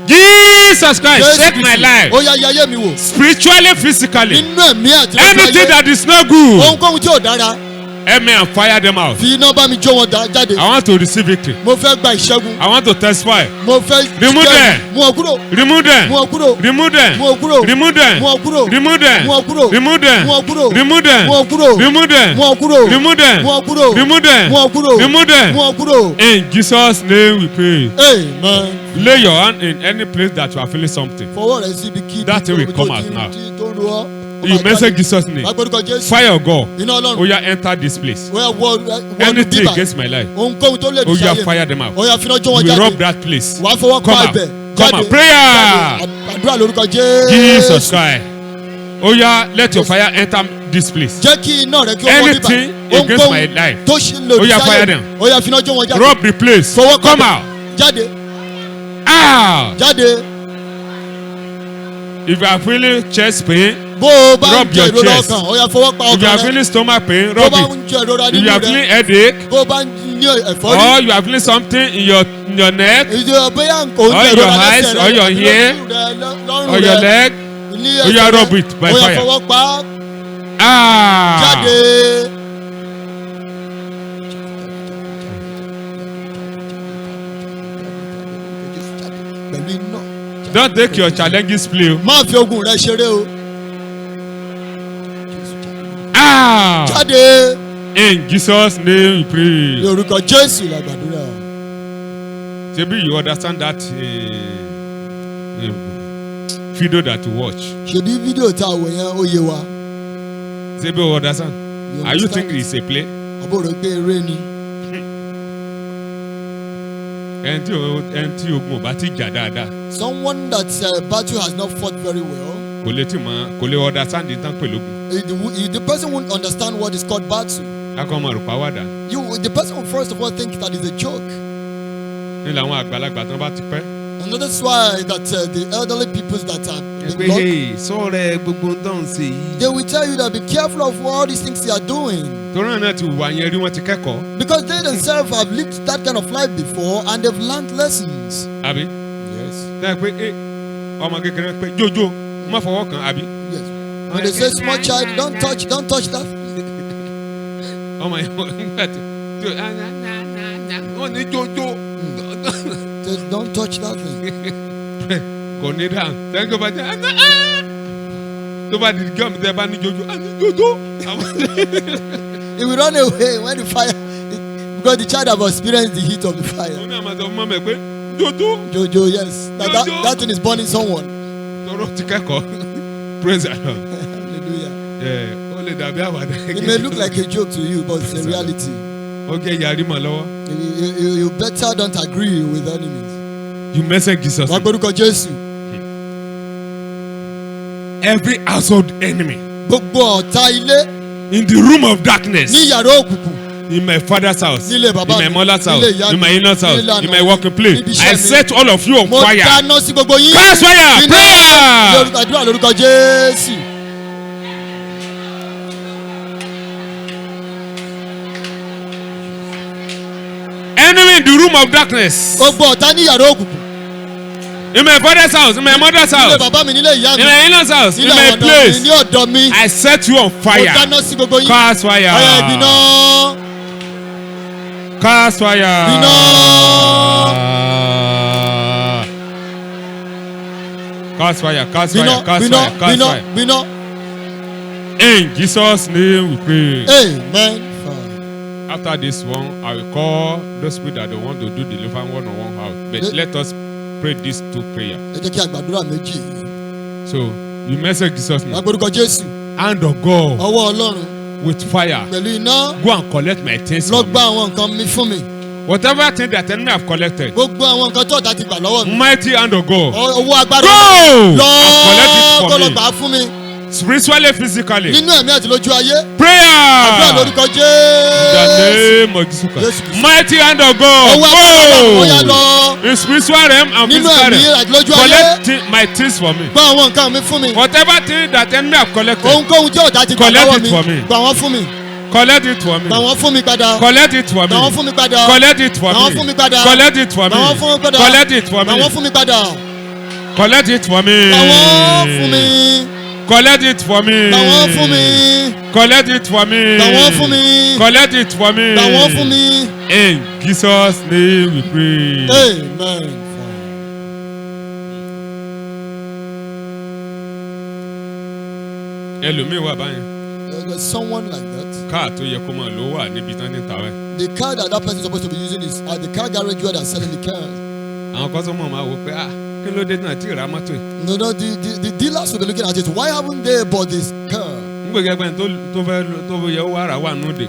Jesus Christ, check my life.
Ó yá ayé mi wò.
Spiritually, physically.
Nínú ẹ̀mí àti lójú ayé.
Anything that is not good,
Ohunkóhun tí ò dára.
help me and fire them out.
Fi iná bá mi jó wọn jáde.
I want to receive victory.
Mo fẹ́ gba ìṣẹ́gun.
I want to testify.
Mo fẹ́
Remove them.
mú ọ kúrò.
Remove them.
Mú ọ kúrò.
Remove them.
Mú ọ kúrò.
Remove them.
Mú ọ kúrò.
Remove them.
Mú ọ kúrò.
Remove them.
Mú ọ kúrò.
Remove them.
Mú ọ kúrò.
Remove them.
Mú ọ kúrò.
Remove them.
Mú ọ kúrò.
Remove them.
Mú ọ kúrò.
Remove them.
Mú ọ kúrò.
In Jesus' name we pray.
Amen.
Lay your hand in any place that you are feeling something.
Fọwọ́ rẹ̀ sí ibi kí
That thing will come out now.
tó ń ro ọ́.
You message Jesus' name.
Lágbórúkọ Jésù.
Fire of God.
Iná Ọlọ́run.
Oh yeah, enter this place.
Ó yá wọ
Anything
bíbà.
against my life.
Ohunkóhun tó lè
Oh
dùn
yeah,
sáyé.
fire them out.
Ó yá finá jó wọn
You will
jáde.
rob that place.
Wàá fọwọ́
Come
pa
out.
ibẹ̀.
Come
Jáde.
out. Prayer.
Àdúrà lórúkọ Jésù.
Jesus Christ. Oh yeah, let your fire enter this place.
Jẹ́ kí iná rẹ̀ kí ó wọ bíbà.
Anything against my life.
tó ṣe lòdì
Oh yeah,
sáyé.
fire them.
Ó yá finá jó wọn jáde.
Rob the place.
Fọwọ́
Come
pa
out.
jáde.
Out.
Jáde.
If you are feeling chest pain,
Bó o bá
Rub
ń jẹ
your
ìrora
chest.
ọkàn, ó yá fọwọ́ pa
if you
ọkàn
are
rẹ.
feeling stomach pain,
Bó o
rub
bá
it.
ń jẹ ìrora
If
nínú
you are
rẹ.
feeling headache,
Bó o bá ń ní ẹ̀fọ́rí.
or you are feeling something in your neck,
Ìjọba bóyá nǹkan
Or
oúnjẹ
your
ìrora
eyes,
lẹ́sẹ̀
or
rẹ,
your
lójú
hair,
rẹ, lọ́rùn
or your
rẹ,
leg,
ní
oh yeah,
ẹsẹ̀
rub
rẹ.
it by
Ó yá
fire.
fọwọ́ pa
Ah.
jáde. Pẹ̀lú iná.
Don't take your challenges play.
Má fi ogun rẹ ṣeré o.
Ah.
Jáde.
In Jesus' name we pray.
Ní orúkọ Jésù la gbàdúrà.
Maybe you understand that video that you watch.
Ṣèbí fídíò tá a wò yẹn ó yé wa.
Maybe you understand.
You
Are you
understand
thinking
it?
it's a play?
Àbúrò pé eré ni.
Ẹni tí ogun ò bá ti jà dáadáa,
Someone that battle has not fought very well.
kò lè understand the tán pè lógun.
The person won't understand what is called battle.
Akọ ọmọ rò pàwádà.
The person will first of all think that is a joke.
Ní làwọn àgbàlagbà tán bá ti pẹ́.
And that's why that the elderly people that are
Pé hey, sọ̀rọ̀ gbogbo ń tán ṣe yìí.
they will tell you that be careful of all these things they are doing.
Torí náà ti wà yẹn rí wọ́n ti kẹ́kọ̀ọ́.
Because they themselves have lived that kind of life before and they've learned lessons.
Àbí?
Yes.
Dáa pé ọmọ kékeré pé jójó má fọwọ́ kàn àbí?
Yes. When they say small child, don't touch that.
Ọmọ yẹn nígbà tí wọ́n ní jójó.
Say, don't touch that thing.
Kò ní dáhùn. Sẹ́yìn tó bá jẹ́ tó bá di gọ́ọ̀mù tẹ́ bá ní jójó.
He will run away when the fire, because the child have experienced the heat of the fire.
Ó ní àmọ́ sọ fún mọ́mọ́ ẹ̀ pé jójó.
Jojo, yes.
Jojo.
That thing is burning someone.
Tọ́rọ ti kẹ́kọ̀ọ́. Praise the Lord.
Hallelujah.
Ó lè dàbí àwàdà.
It may look like a joke to you, but it's a reality.
Ó gé yarí mọ̀ lọ́wọ́.
You better don't agree with enemies.
You message Jesus.
Wàá gbórúkọ Jésù.
Every household enemy
Gbogbo ọ̀tá ilé
in the room of darkness.
ní yàrá òkùnkùn.
In my father's house,
Nílé bàbá
in my
mi,
mother's house,
nílé ìyá
in
mi,
my in-laws house,
nílé àná
in my
mi,
working place,
níbi iṣẹ́
I
mi.
set all of you on
Mo
fire.
dáná sí gbogbo yín.
Cast fire!
Iná
Prayer!
àdúrà lórúkọ Jésù.
Enemy in the room of darkness.
Gbogbo ọ̀tá ní yàrá òkùnkùn.
In my father's house, in my mother's
Nílé
house,
bàbá mi, nílé ìyá mi,
in my in-laws house, in
nílé
my
àwọn ọ̀dọ́ mi,
place,
ní ọ̀dọ̀ mi.
I set you on
Mo
fire.
dáná sí gbogbo yín.
Cast fire.
Ọ̀yà ìbínú.
Cast fire.
Bínú.
Cast fire, cast
Bínú,
fire, cast
bínú,
fire, cast
bínú,
fire.
bínú.
In Jesus' name we pray.
Amen.
After this one, I will call those people that they want to do deliverance one-on-one house. But let us pray these two prayers.
Ẹ jẹ́ kí a gbàdúrà méjì.
So, you message Jesus
Wàá
now.
gbórúkọ Jésù.
Hand of God
Ọwọ́ Ọlọ́run
with fire.
pẹ̀lú iná
Go and collect my things
lọ
from
gba
me.
àwọn nǹkan mi fún mi.
Whatever thing that enemy have collected.
Gbogbo àwọn nǹkan tó ọ̀tá ti gbà lọ́wọ́ mi.
Mighty hand of God.
Owó agbára.
Go!
Lọ kó lọ gbà fún mi.
Spiritually, physically.
Nínú ẹ̀mí àti lójú ayé.
Prayer.
Àdúrà lórúkọ Jésù.
In the name of Jesus. Mighty hand of God.
Owó agbára ó yá lọ.
In spiritual realm and
Nínú
physical
ẹ̀mí
realm.
àti lójú ayé.
Collect my things for me.
Gba àwọn nǹkan mi fún mi.
Whatever thing that enemy have collected.
Ohunkóhun tí ọ̀tá ti gbà lọ́wọ́ mi.
Collect it for me.
Gbà wọ́n fún mi.
Collect it for me.
Gbà wọ́n fún mi padà.
Collect it for me.
Gbà wọ́n fún mi padà.
Collect it for
Gbà wọ́n fún
me.
mi padà.
Collect it for me.
Gbà wọ́n fún mi padà.
Collect it for
Gbà wọ́n
me.
fún mi padà.
Collect it for me.
Gbà wọ́n fún mi.
Collect it for me.
Gbà wọ́n fún mi.
Collect it for me.
Gbà wọ́n fún mi.
Collect it for me.
Gbà wọ́n fún mi.
In Jesus' name we pray.
Amen.
Ẹlòmíì wà báyìí.
There's someone like that.
Káà tó yẹ kó máa lò wà níbi tán ní tàwẹ̀.
The car that person is supposed to be using is at the car garage where they're selling the cars.
Àwọn kọ́sọ́mọ̀ máa wò pé kí ló dé náà tí ì ra mọ́tò yìí.
No, the dealers will be looking at it. Why haven't they bought this car?
Ngbègbè ẹgbẹ́ tó yẹ ó wà rà wà nóde.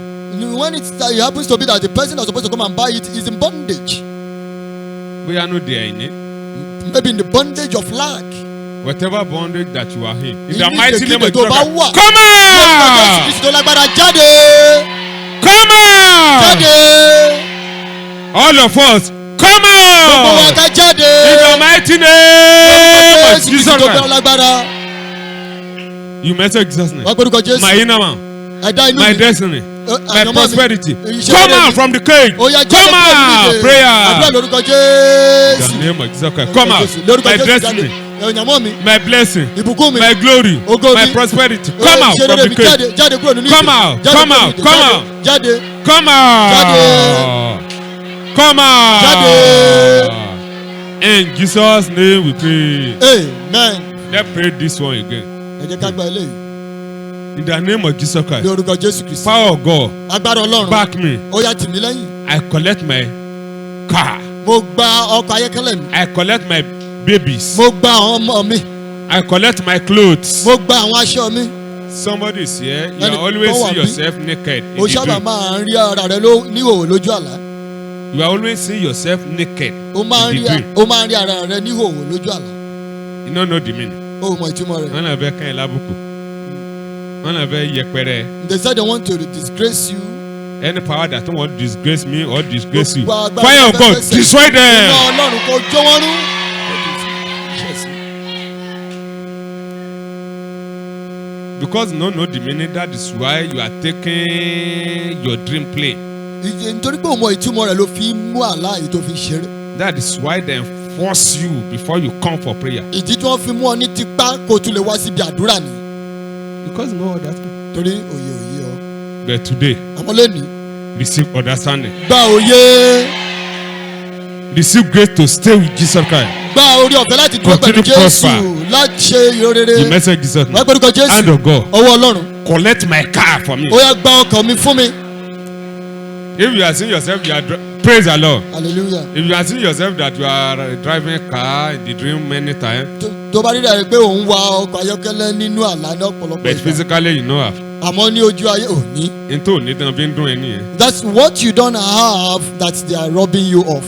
When it happens to be that the person that's supposed to come and buy it is in bondage.
Bóyá nóde àìní.
Maybe in the bondage of lack.
Whatever bondage that you are in the
Ibi
mighty name of Jesus.
come on!
Come on! All of us, come on! In the mighty name of Jesus. You message Jesus' name. My inner man, my destiny, my prosperity. Come out from the cage. Come out, prayer. In the name of Jesus. Come out, my destiny. My blessing, my glory, my prosperity. Come out from the cage. Come out, come out, come out. Come out. Come out. In Jesus' name we pray.
Amen.
Let's pray this one again. In the name of Jesus Christ. Power of God. Back me. I collect my car. I collect my babies. I collect my clothes. Somebody is here. You always see yourself naked in the dream. You are always seeing yourself naked in the dream. You don't know the meaning.
They said they want to disgrace you.
Any power that don't want to disgrace me or disgrace you, fire of God, destroy them. Because no know the meaning, that is why you are taking your dream play. That is why they force you before you come for prayer. Because no other thing. But today, receive understanding. Receive grace to stay with Jesus Christ. Continue to prosper. The message is that hand of God, collect my car for me. If you are seeing yourself, you are praise the Lord.
Hallelujah.
If you are seeing yourself that you are driving a car in the dream many times, but physically you know have.
That's what you don't have that they are robbing you of.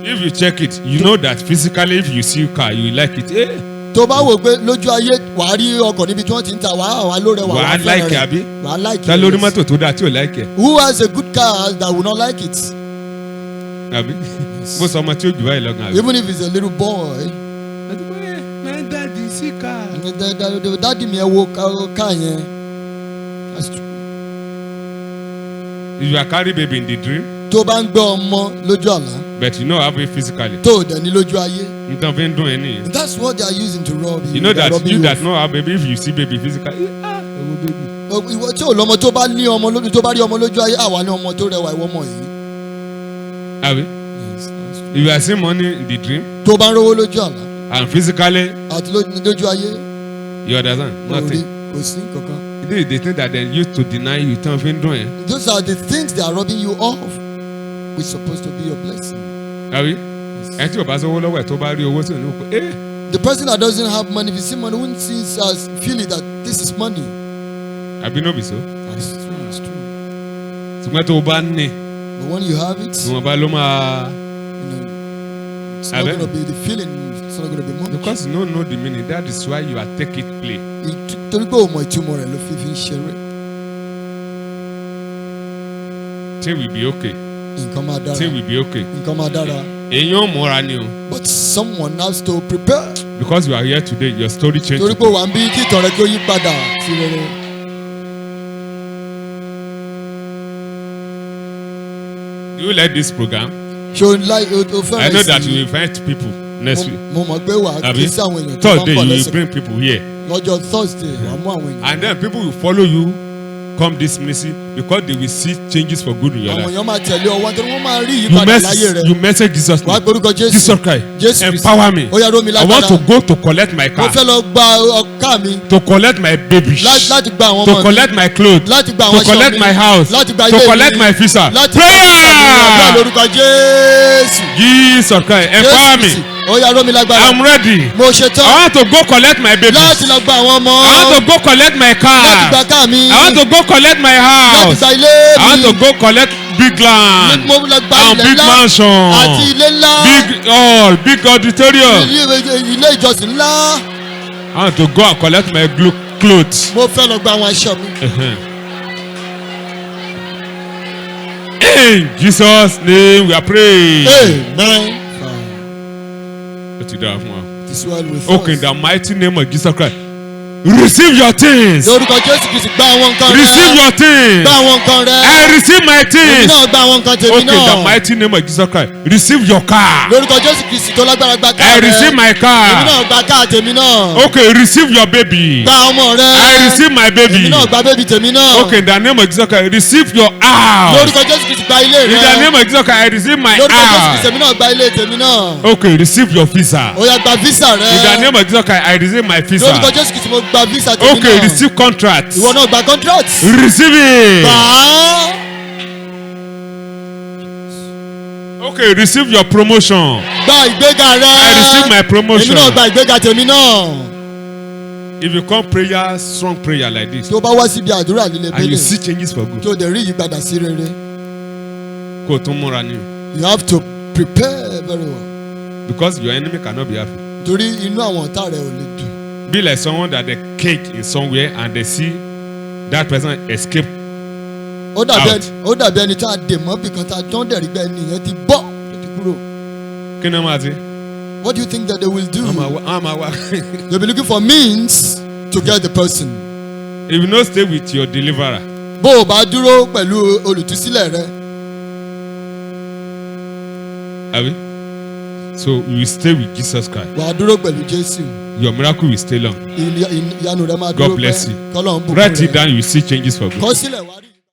Yes, if you check it, you know that physically if you see a car, you like it.
Tó bá wò pé lójú ayé wàá rí ọkọ̀ níbi tí wọ́n ti ń ta wàá lóore wàá
like it àbí?
Wàá like it.
Ta lórí mọ́tò tó dáa tí ò like it?
Who has a good car that will not like it?
Àbí? Mo sọ ọmọ tí ó jù báyìí lọ́gàn àbí?
Even if it's a little boy.
My daddy see car.
Daddy mi ẹ wo car yẹn. That's true.
If you are carrying baby in the dream.
Tó bá ń gbé ọmọ lójú àlá.
But you know how it physically.
Tó dẹ̀ ní lójú ayé.
Nǹkan fi ń dún ẹni yẹn.
That's what they are using to rob you.
You know that you that know how baby, if you see baby physically.
Ìwọ tí ò lọ́mọ tó bá ní ọmọ lójú tó bá rí ọmọ lójú ayé àwa ní ọmọ tó rẹwà ìwọ ọmọ yìí.
Àbí? If you are seeing money in the dream.
Tó bá ń rówó lójú àlá.
And physically.
Àti lójú ayé.
You understand? Nothing.
Kò sí kankan.
They think that they used to deny you. Tán fi ń dún ẹ.
Those are the things they are robbing you of. Which is supposed to be your blessing.
Àbí? Ẹ tí o bá sọ́wọ́ lọ́wọ́ ẹ̀ tó bá rí owó sí òní pé.
The person that doesn't have money, if you see money, won't feel it that this is money.
Àbí no be so?
It's true, it's true.
Ṣùgbọ́n tó o bá ní.
But when you have it,
ìwọ̀n bá ló máa.
It's not going to be the feeling. It's not going to be much.
Because you don't know the meaning. That is why you are take it play.
Torí pé o mọ ìtumọ̀ rẹ̀ ló fi ń ṣeré.
Thing will be okay.
Nǹkan máa dára.
Thing will be okay.
Nǹkan máa dára.
Èèyàn múra ni o.
But someone has to prepare.
Because you are here today, your story change.
Torí pé wà ń bí kí ìtàn rẹ kí ó yí padà sí rere.
Do you like this program?
Ṣé o fẹ́ràn
I know that you invite people next week.
Mo mọ̀ pé wà á kí sí àwọn èèyàn tó máa ń
Thursday
bọ̀
you
lẹ́sẹ̀.
will bring people here.
Lọ́jọ́ Thursday wà á mú àwọn èèyàn.
And then people will follow you come this ministry because they will see changes for good in your life.
Àwọn èèyàn máa tẹ̀lé ọ wá nítorí wọ́n máa rí ìyípadà láyé rẹ.
You message Jesus.
Wàá gbórúkọ Jésù.
Jesus Christ. Empower me.
Ó yá ró mi
I
lágbára.
want to go to collect my car.
Mo fẹ́ lọ gba ọkà mi.
To collect my baby.
Láti gba àwọn ọmọ
To
mi.
collect my clothes.
Láti gba àwọn aṣọ mi.
To collect my house.
Láti gba ilé
To
mi.
collect my visa.
Láti
Prayer.
lórúkọ Jésù.
Jesus Christ. Empower me.
Ó yá ró mi lágbára.
I'm ready.
Mo ṣetán.
I want to go collect my baby.
Láti lọ gba àwọn ọmọ.
I want to go collect my car.
Láti gba ká mi.
I want to go collect my
Láti
house.
gba ilé mi.
I want to go collect big land.
Mo lọ gba
And
ilẹ̀
big
ńlá.
mansion.
Àti ilé ńlá.
Big hall, big auditorium.
Ilé ìjọsìn ńlá.
I want to go and collect my clothes.
Mo fẹ́ lọ gba àwọn aṣọ mi.
In Jesus' name we are praying.
Amen. It is well with us.
Okay, in the mighty name of Jesus Christ. Receive your things.
Lórúkọ Jésù Kristi gba àwọn nǹkan rẹ.
Receive your things.
Gba àwọn nǹkan rẹ.
I receive my
Èmi
things.
náà gba àwọn nǹkan tèmi
Okay, in the
náà.
mighty name of Jesus Christ. Receive your car.
Lórúkọ Jésù Kristi tó lágbára gba ká rẹ.
I receive my
Èmi
car.
náà gba ká tèmi náà.
Okay, receive your baby.
Gba ọmọ rẹ.
I receive my
Èmi
baby.
náà gba bébí tèmi náà.
Okay, in the name of Jesus Christ. Receive your house.
Lórúkọ Jésù Kristi gba ilé
In the
rẹ.
name of Jesus Christ, I receive my
Lórúkọ Jésù Kristi
house.
èmi náà gba ilé tèmi náà.
Okay, receive your visa.
Ó yá gba visa rẹ.
In the name of Jesus Christ, I receive my visa.
Lórúkọ Jésù Kristi mo gba visa tèmi náà.
Okay, receive contract.
Ìwọ náà gba contract.
Receive it.
Gbà á.
Okay, receive your promotion.
Gba ìgbéga rẹ.
I receive my promotion.
Èmi náà gba ìgbéga tèmi náà.
If you come prayer, strong prayer like this,
Tí o bá wá síbi àdúrà líle
and you
bẹ́lẹ̀.
see changes for good,
Tí o dẹ̀ rí ìyípadà sí rere.
kò tún múra ni o.
You have to prepare very well.
Because your enemy cannot be happy.
Torí inú àwọn ọ̀tá rẹ̀ ò lè dùn.
Be like someone that they cage in somewhere and they see that person escape.
Ó dàbí ẹni tá a dè mọ́ bìkan tá a tán dẹ̀ rí bẹ́ẹ̀ ni ìyẹn ti bọ́ tó ti kúrò.
Kí ni wọ́n máa ti?
What do you think that they will do?
Wọ́n máa wá.
They will be looking for means to get the person.
If you no stay with your deliverer.
Bó o bá dúró pẹ̀lú olùtúsílẹ̀ rẹ.
Abi? So you will stay with Jesus Christ.
Wà á dúró pẹ̀lú Jésù.
Your miracle will stay long.
Ìyanu rẹ máa dúró pẹ́.
God bless you.
Kọ́lọ́run bùkún rẹ.
Write it down, you will see changes for good.
Kọ sílẹ̀ wá rí.